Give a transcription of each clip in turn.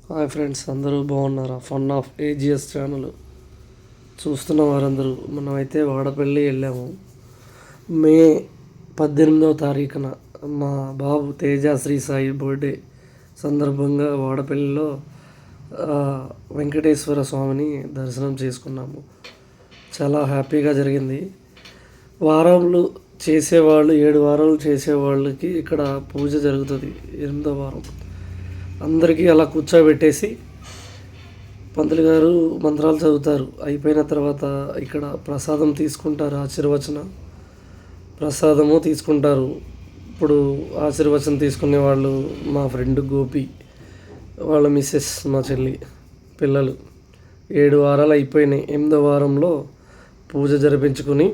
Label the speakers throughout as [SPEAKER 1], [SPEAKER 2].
[SPEAKER 1] Hi friends, అందరూ బాగున్నారా? Fun of AGs channel చూస్తున్న వారందరూ, మనమైతే వాడపల్లి వెళ్ళాము. మే 18వ తారీఖున మా బాబు తేజ శ్రీ సాయి బర్త్డే సందర్భంగా వాడపల్లిలో వెంకటేశ్వర స్వామిని దర్శనం చేసుకున్నాము. చాలా హ్యాపీగా జరిగింది. వారాలు చేసేవాళ్ళు 7 వారాలు చేసేవాళ్ళకి ఇక్కడ పూజ జరుగుతుంది. 8వ వారం అందరికీ అలా కూర్చోబెట్టేసి పంతులు గారు మంత్రాలు చదువుతారు. అయిపోయిన తర్వాత ఇక్కడ ప్రసాదం తీసుకుంటారు. ఆశీర్వచన ప్రసాదము తీసుకుంటారు. ఇప్పుడు ఆశీర్వచనం తీసుకునే వాళ్ళు మా ఫ్రెండ్ గోపి, వాళ్ళ మిస్సెస్, మా చెల్లి, పిల్లలు. 7 వారాలు అయిపోయినాయి. 8వ వారంలో పూజ జరిపించుకుని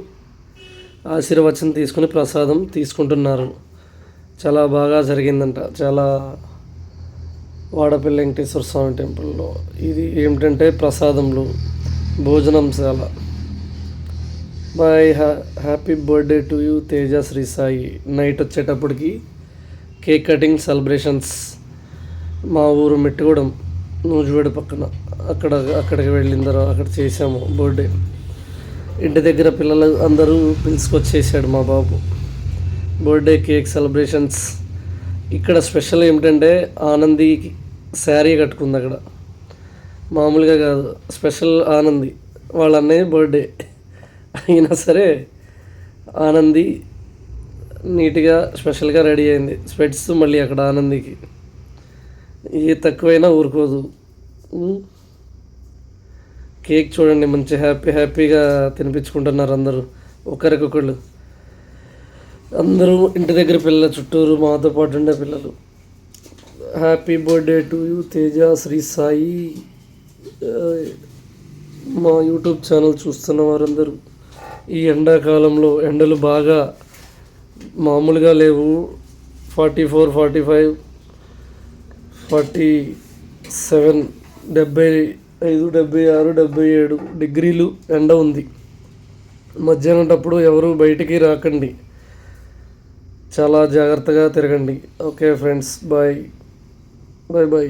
[SPEAKER 1] ఆశీర్వచనం తీసుకుని ప్రసాదం తీసుకుంటున్నారు. చాలా బాగా జరిగిందంట. చాలా వాడపల్లి వెంకటేశ్వర స్వామి టెంపుల్లో ఇది ఏమిటంటే ప్రసాదంలో భోజనంశాల. Happy birthday to you Teja Sri Sai. Night వచ్చేటప్పటికి కేక్ కటింగ్ సెలబ్రేషన్స్ మా ఊరు మెట్టుగూడెం నూజివేడు పక్కన అక్కడికి వెళ్ళిన తర్వాత అక్కడ చేసాము బర్త్డే. ఇంటి దగ్గర పిల్లలు అందరూ పిలుచుకొచ్చేసాడు మా బాబు. Birthday cake celebrations. ఇక్కడ స్పెషల్ ఏమిటంటే ఆనంది శారీ కట్టుకుంది అక్కడ. మామూలుగా కాదు, స్పెషల్ ఆనంది. వాళ్ళ అన్నయ్య బర్త్డే అయినా సరే ఆనంది నీట్గా స్పెషల్గా రెడీ అయింది. స్పెట్స్ మళ్ళీ అక్కడ ఆనందికి ఏ తక్కువైనా ఊరుకోదు. కేక్ చూడండి, మంచి హ్యాపీగా తినిపించుకుంటున్నారు అందరూ ఒకరికొకళ్ళు. అందరూ ఇంటి దగ్గర పిల్లల చుట్టూరు మాతో పాటు ఉండే పిల్లలు. Happy birthday to you Teja Sri Sai. మా యూట్యూబ్ ఛానల్ చూస్తున్న వారందరూ, ఈ ఎండాకాలంలో ఎండలు బాగా మామూలుగా లేవు. 44, 45, 47, 75, 76, 77 డిగ్రీలు ఎండ ఉంది. మధ్యాహ్నంటప్పుడు ఎవరు బయటికి రాకండి. చాలా జాగ్రత్తగా తిరగండి. Okay friends, bye bye.